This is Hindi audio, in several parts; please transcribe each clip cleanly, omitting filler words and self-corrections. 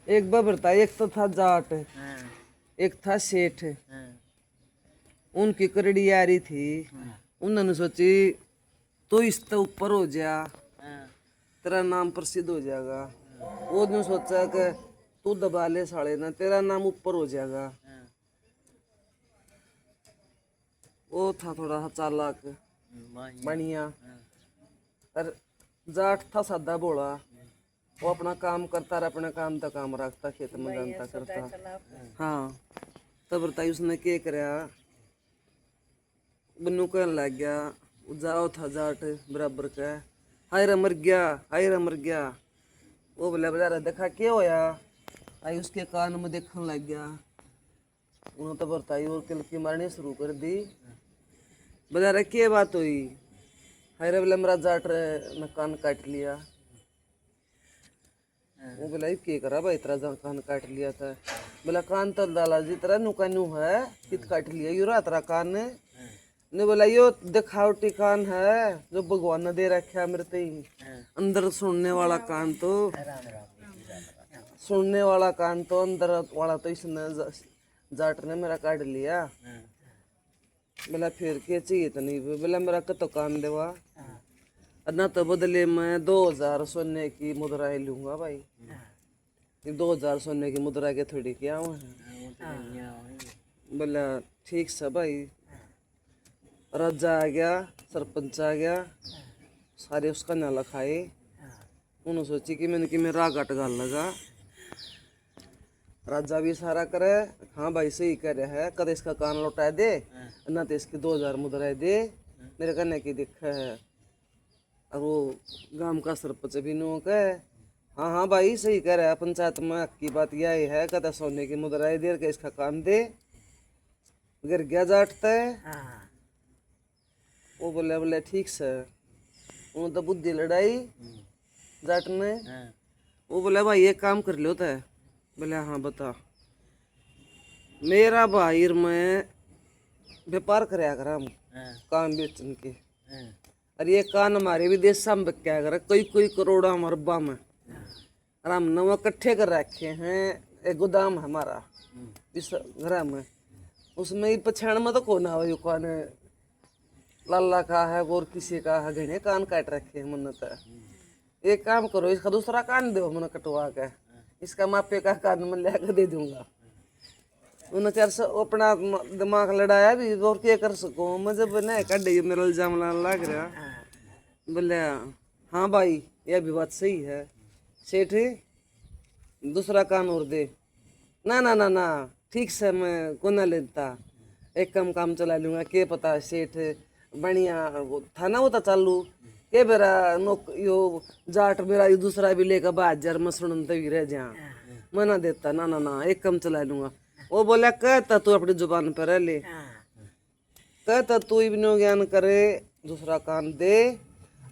एक बबर था, एक तो था जाट, हाँ, एक था सेठ। हाँ, उनकी करड़ी यारी थी। उन्होंने सोची तो इससे ऊपर हो जा, हाँ, तेरा नाम प्रसिद्ध हो जाएगा। वो ने सोचा कि तू दबा ले साले ना, तेरा नाम ऊपर हो जाएगा। हाँ, वो था थोड़ा सा चालाक, बढ़िया, बढ़िया। हाँ, और जाट था सादा भोला। वो अपना काम करता रहा, अपने काम तक काम रखता, खेत में जानता करता। हाँ, तब बताई उसने क्या कराया। बन्नू कहने लग गया, जाओ था जाट बराबर का, हाय रे मर गया, हाय रे मर गया। वो बोला बेचारा देखा क्या होया। आई उसके कान में देखने लग गया। उन्होंने तो बताई और किलकी मारनी शुरू कर दी। बेचारा क्या बात हुई। हाय रे बोला मेरा जाट ने कान काट लिया। वो बोला ये क्या करा भाई, तेरा कान काट लिया था। बोला कान तो डाला जी तेरा नुका नू है, कित काट लिया यू रहा तेरा कान ने। बोला यो दिखावटी कान है जो भगवान ने दे रखा मेरे ते ही। अंदर सुनने वाला कान तो, राम राम, सुनने वाला कान तो अंदर वाला तो इसने जाट ने मेरा काट लिया। हाँ, बोला फिर क्या चाहिए तो नहीं। बोला मेरा कतो कान देवा, हाँ, ना तो बदले में 2000 सोने की मुद्राएं लूंगा भाई। ये 2000 सोने की मुद्रा के थोड़ी क्या हुआ है। हाँ, वो तो बढ़िया है। बोला ठीक से भाई। राजा आ गया, सरपंच आ गया, सारे उसका नाला खाए। उन्होंने सोची कि मैंने कि मैं राग अट गाल लगा। राजा भी सारा करे, हाँ भाई सही कह रहा है, कद इसका कान लौटा दे, ना तो इसकी 2000 मुद्राएं दे, मेरे कहने की दिक्कत है। और वो गांव का सरपंच भी नो कहे, हाँ हाँ भाई सही कह रहा है, पंचायत में की बात यही है, कहता सोने की मुद्राएं दे के इसका काम दे। गिर गया जाटता है। हाँ, वो बोले बोले ठीक से। वो तो बुद्धि लड़ाई जाट ने। हाँ, वो बोले भाई एक काम कर लो है। बोले हाँ बता। मेरा भाई मैं व्यापार कराया कर हम, हाँ, कान बेचन के। हाँ, और ये कान हमारे विदेश में बिका कर कोई कोई करोड़ा अरबा में। और हमने वो इकट्ठे कर रखे हैं, एक गोदाम है हमारा इस घर में। उसमें ही पछाण में तो कोना हो यो कान लाला का है और किसी का है, घने कान काट रखे हैं मन तो। एक काम करो इसका दूसरा कान दो मन कटवा के, इसका मापे का कान में लेकर दे दूंगा। उन्होंने 400 अपना दिमाग लड़ाया भी और क्या कर सको मैं, जब नहीं कट मेरा इल्जाम लग रहा। बोले हाँ भाई यह भी बात सही है सेठ, दूसरा कान और दे। ना ना ना ना ठीक से मैं को ना लेता, एक कम काम चला लूंगा, के पता सेठ बढ़िया वो था ना वो तो चालू के बेरा नौक यो जाट मेरा ये दूसरा भी लेकर 2000 में सुनते भी रह जा, मैं ना देता, ना ना ना एक कम चला लूंगा। वो बोला कहता तू अपनी जुबान पर रह ले, कहता तू इब्नो ज्ञान करे, दूसरा कान दे,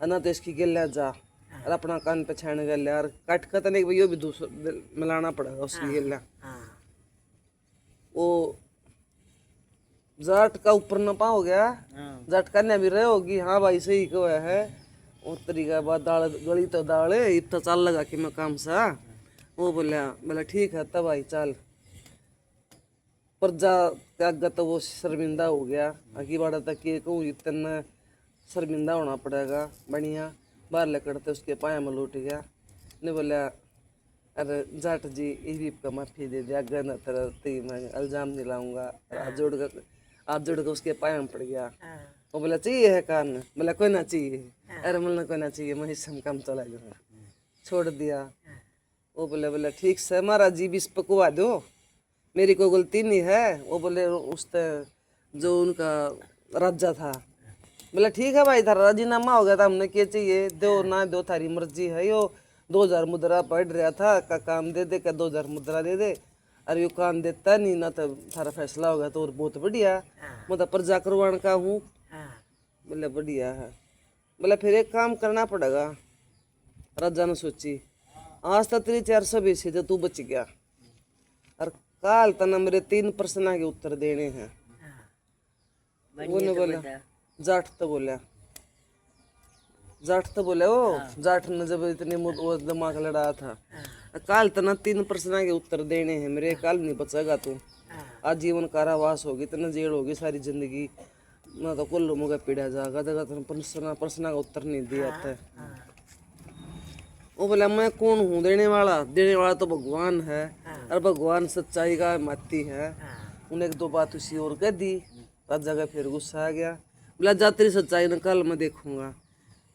ना तो इसकी गिल्ला जा और अपना कान पे छान गया यार काट खत नहीं भाई, भी दूसरा मिलाना पड़ेगा उसकी गिल्ला। वो जाट का ऊपर नपा हो गया, जाट करने भी रहे होगी, हाँ भाई सही क्यों है। वो तरीका बाद दाल गली तो दाल इतना चाल लगा कि मैं काम सा। वो बोला बोला ठीक है तब भाई चल। प्रजा के आगे तो वो शर्मिंदा हो गया, आगे बाड़ा तक ये कहूँ इतना शर्मिंदा होना पड़ेगा बढ़िया। बाहर लकड़ते उसके पाया में लूट गया। ने बोला अरे जाट जी ये भी का माफी दे दिया, अगर न तरह ती मैं इल्जाम नहीं लाऊंगा। हाथ जोड़ कर उसके पाया में पड़ गया। वो बोला चाहिए है कान, बोला कोई ना चाहिए, अरे बोलना कोई ना चाहिए, मैं हिस्सा में काम चला जाऊंगा, छोड़ दिया। वो बोले बोले ठीक से महाराज जी बीस पकवा दो, मेरी कोई गलती नहीं है। वो बोले उस जो उनका राजा था, बोला ठीक है भाई थारा राजीनामा हो गया था, हमने क्या चाहिए दो ना दो थारी मर्जी है। यो 2000 मुद्रा पढ़ रहा था का काम दे दे, का 2000 मुद्रा दे दे। अरे यो काम देता नहीं ना तो थारा फैसला हो गया तो और बहुत बढ़िया, मैं तो प्रजा करवाण का हूँ। बोले बढ़िया है। बोले फिर एक काम करना पड़ेगा। राजा ने सोची आज तो तेरी 420 जो तू बच गया, और काल तना मेरे 3 प्रश्न के उत्तर देने हैं। वो ने बोला जाट तो बोला जाट तो बोले वो जाट ने जब इतने वो दिमाग लड़ा था काल तना 3 प्रश्न के उत्तर देने हैं मेरे, काल नहीं बचेगा तू, आजीवन कारावास होगी, तना जेल होगी सारी जिंदगी, ना तो कुल्लू मुझे पीड़ा जाएगा, जगह तुम प्रश्न का उत्तर नहीं दिया था। वो बोला मैं कौन हूँ देने वाला तो भगवान है, और भगवान सच्चाई का माती है। उन्हें 1-2 बात उसी और कह दी, राजा का फिर गुस्सा आ गया, बोला जा तेरी सच्चाई न कल मैं देखूंगा।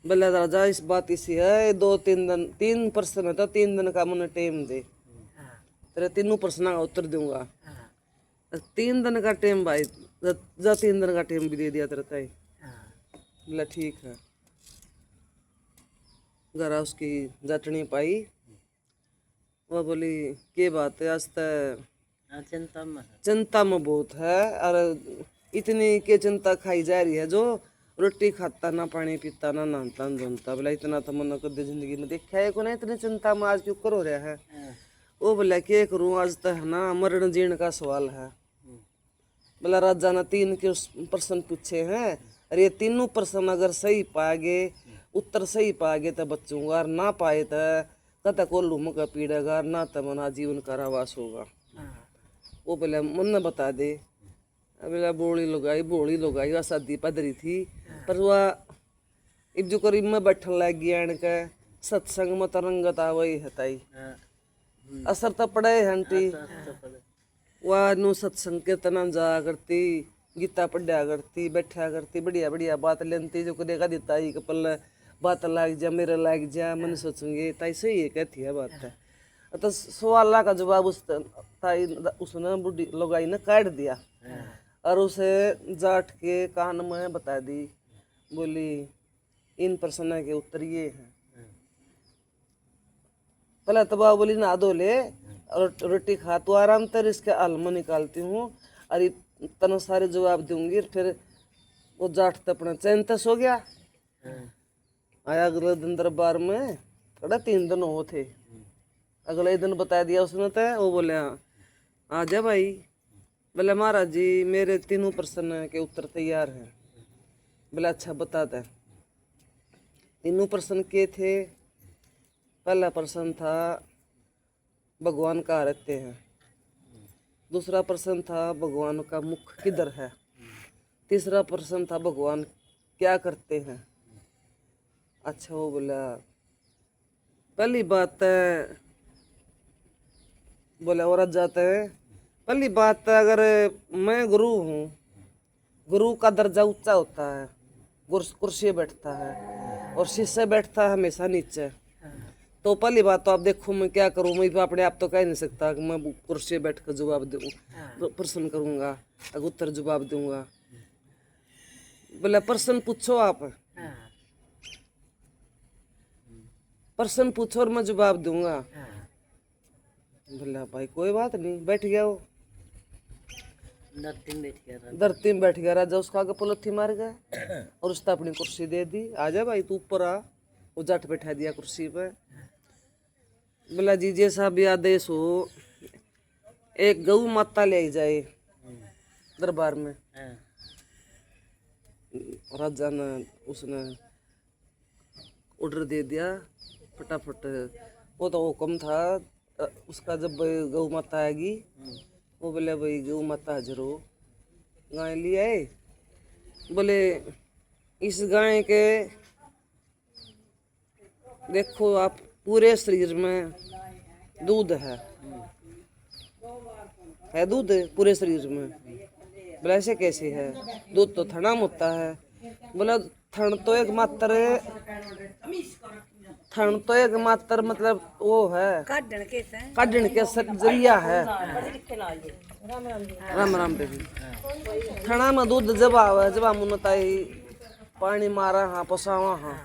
बोला राजा इस बात इसी है, 2-3 दिन 3 प्रश्न है तो 3 दिन का मुझे टाइम दे, तेरे 3 प्रश्न का उत्तर दूंगा। 3 दिन का टाइम भाई, जा 3 दिन का टाइम भी दे दिया तेरे ताई। बोला ठीक है। जरा उसकी जटनी पाई, वह बोली के बात है, आज तक चिंता में बहुत है, और इतनी के चिंता खाई जा रही है, जो रोटी खाता ना पानी पीता ना नहाता ना धोता, बोला इतना तो मन कदे जिंदगी में देखा है को नहीं, इतनी चिंता में आज क्यों करो रहा है। वो बोला क्या करूं, आज तक है ना मरण जीण का सवाल है। बोला राजा ने 3 के प्रश्न पूछे हैं, और ये 3 प्रश्न अगर सही पाएगे, उत्तर सही पाएगे तो बचूंगा, और ना पाए तो कत को लूम का पीड़ेगा, ना तो मना जीवन कारावास होगा। वो बोले मन ने बता दे। बोला बोली लुगाई वह शादी पधरी थी, पर वह इब जो करीब में बैठन लग गया इनके सत्संग में तरंगत आ वही हताई असर तो पड़े हंटी, वह नु सत्संग के तना जा करती, गीता पढ़ा करती, बैठा करती, बढ़िया बढ़िया बात लेती, जो कदे का देता ही कपल बात लाग जा मेरे लाग जा, मन सोचेंगे ताई सही है कहती है बात है। तो सवाल का जवाब उस ताई उसने बुढ़ी लुगाई ने काट दिया, और उसे जाट के कान में बता दी, बोली इन प्रश्न के उत्तर ये हैं। पहले तबा बोली ना धो ले और रोटी खा, तो आराम तर इसके आलमा निकालती हूँ और इतना सारे जवाब दूंगी। फिर वो जाट तो अपना चैन तस हो गया। आया अगले दिन दरबार में, थोड़ा 3 दिन हो थे, अगले दिन बता दिया उसने, तो वो बोले आ जा भाई। बोले महाराज जी मेरे 3 प्रश्न के उत्तर तैयार हैं। बोले अच्छा बताते। 3 प्रश्न के थे। पहला प्रश्न था भगवान कहाँ रहते हैं, दूसरा प्रश्न था भगवान का मुख किधर है, तीसरा प्रश्न था भगवान क्या करते हैं। अच्छा वो बोला पहली बात बोले औरत जाते हैं, पहली बात अगर मैं गुरु हूँ, गुरु का दर्जा ऊंचा होता है, कुर्सी बैठता है और शिष्य बैठता है हमेशा नीचे। तो पहली बात तो आप देखो मैं क्या करूँ, मैं अपने आप तो कह नहीं सकता कि मैं कुर्सी बैठ कर जवाब दूँ, प्रश्न करूँगा अगर उत्तर जवाब दूंगा। बोले प्रश्न पूछो आप, प्रश्न पूछो और मैं जवाब दूंगा। बोला भाई कोई बात नहीं, बैठ गया वो धरती में बैठ गया। राजा उसका आगे पलथी मार गया और उसने अपनी कुर्सी दे दी, आ जा भाई तू ऊपर आ। वो जट बैठा दिया कुर्सी पे। बोला जी जैसा भी आदेश हो, एक गऊ माता ले जाए दरबार में। राजा ने उसने ऑर्डर दे दिया फटाफट। वो तो हुक्म था उसका, जब गऊ माता आएगी वो बोले भाई गऊ माता हाजिर हो। गाय ले आए। बोले इस गाय के देखो आप पूरे शरीर में दूध है दूध पूरे शरीर में। बोला ऐसे कैसे है, दूध तो थना में होता है। बोला थन तो एक मात्र मतलब वो है काटने के जरिया है। राम राम बेबी। थना में दूध जब आवे, जब मुनताई पानी मारा हाँ पसावा हाँ,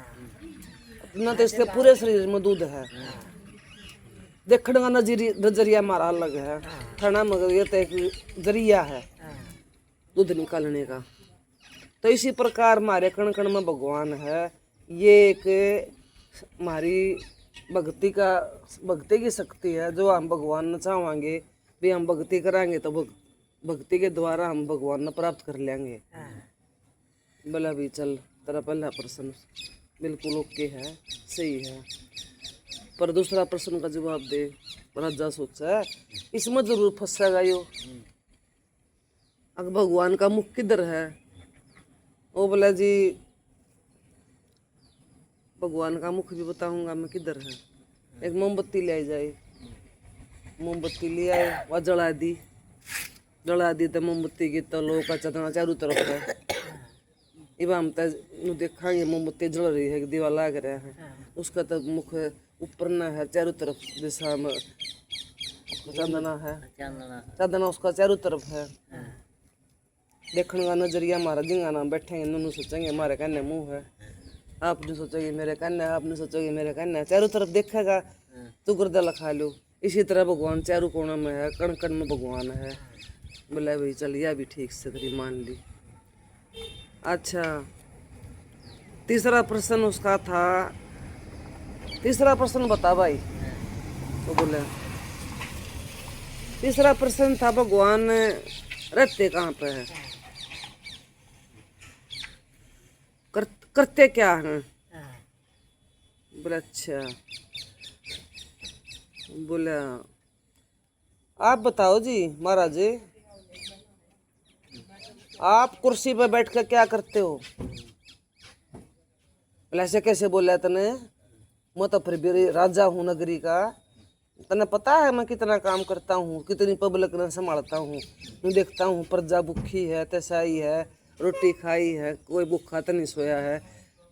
न तो इसके पूरे शरीर में दूध है। देखने का नजरिया मारा अलग है। थना मगर ये तो एक जरिया है दूध निकालने का। तो इसी प्रकार हमारे कण कण में भगवान है। ये एक हमारी भक्ति की शक्ति है, जो हम भगवान ने चाहेंगे भी हम भक्ति कराएंगे तो भक्ति के द्वारा हम भगवान ने प्राप्त कर लेंगे। बोला भी चल तेरा पहला प्रश्न बिल्कुल ओके है, सही है। पर दूसरा प्रश्न का जवाब दे। राजा सोचा इसमें जरूर फंसेगा यो। अगर भगवान का मुख किधर है? वो बोला जी भगवान का मुख भी बताऊंगा मैं किधर है। एक मोमबत्ती ले आई जाए। मोमबत्ती ले आए, वह जला दी। जला दी तो मोमबत्ती की तो लोग का चतना चारों तरफ है। इब हम तो देखेंगे मोमबत्ती जल रही है, दीवार लाग रहा है, उसका तो मुख ऊपर ना है, चारों तरफ दिशा में चांदना है। चांदना उसका चारों तरफ है। देखने का नजरिया हमारा जिंगा नाम बैठेंगे नूनू सोचेंगे हमारे कहने मुंह है, आपने सोचोगे मेरे कहने, आपने सोचोगे मेरे कहने, चारों तरफ देखेगा तो गुर्दा लखा लो। इसी तरह भगवान चारों कोणों में है, कण कण में भगवान है। बोला भाई चल यह भी ठीक से तेरी मान ली। अच्छा तीसरा प्रश्न उसका था, तीसरा प्रश्न बता भाई। तो बोले तीसरा प्रश्न था भगवान रहते कहाँ पे है, करते क्या हैं? बोले अच्छा। बोले आप बताओ जी महाराज जी, आप कुर्सी पर बैठ कर क्या करते हो? बोले ऐसे कैसे बोला तने, मैं तो फिर भी राजा हूँ नगरी का, तने पता है मैं कितना काम करता हूँ, कितनी पब्लिक ने संभालता हूँ। मैं देखता हूँ प्रजा भूखी है, तैसाई है, रोटी खाई है, कोई भूखा तो नहीं सोया है।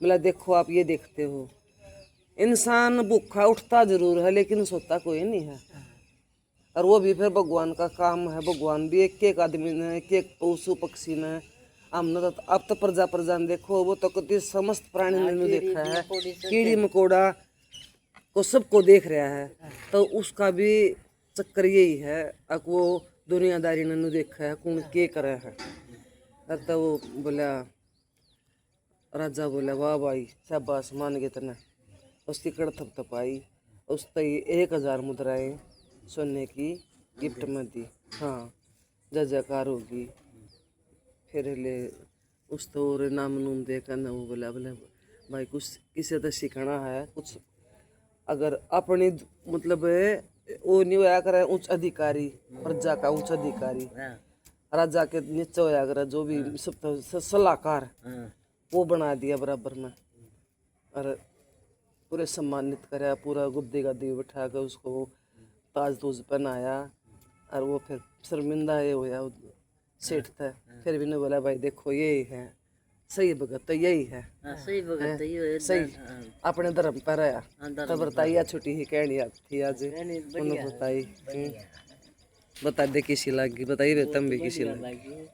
बोला देखो आप ये देखते हो, इंसान भूखा उठता जरूर है लेकिन सोता कोई नहीं है। और वो भी फिर भगवान का काम है। भगवान भी एक एक आदमी ने, एक एक पशु पक्षी ने, हमने तो अब तो प्रजा प्रजा ने देखो, वो तो कति समस्त प्राणी ने देखा है, कीड़ी मकोड़ा को सबको देख रहा है। तो उसका भी चक्कर यही है, अब वो दुनियादारी ने देखा है कौन के करे है। तो वो बोला, राजा बोला वाह भाई शाबाश मान गए तने। उसकी कड़ थपथपाई, उस तई 1000 मुद्राएं सोने की गिफ्ट में दी। हाँ जय जयकार होगी। फिर ले उस तो और नाम नूम देकर ना वो बोला, बोले भाई कुछ किसे तो सीखना है कुछ, अगर अपनी मतलब वो नहीं होया करे उच्च अधिकारी, प्रजा का उच्च अधिकारी, राजा के नीचे होया करे जो भी सब सलाहकार, वो बना दिया बराबर में। और पूरे सम्मानित कराया, पूरा गुद्दी गद्दी बिठा कर उसको ताज तूज पहनाया। और वो फिर शर्मिंदा ये होया सेठ था, फिर भी ने बोला भाई देखो यही है सही भगत, तो यही है सही भगत है, सही अपने धर्म पर आया। तो बताइए छोटी ही कहनी थी आज उन्होंने बताई। बता दे किसी लागी, बताइए तुम भी किसी लागी।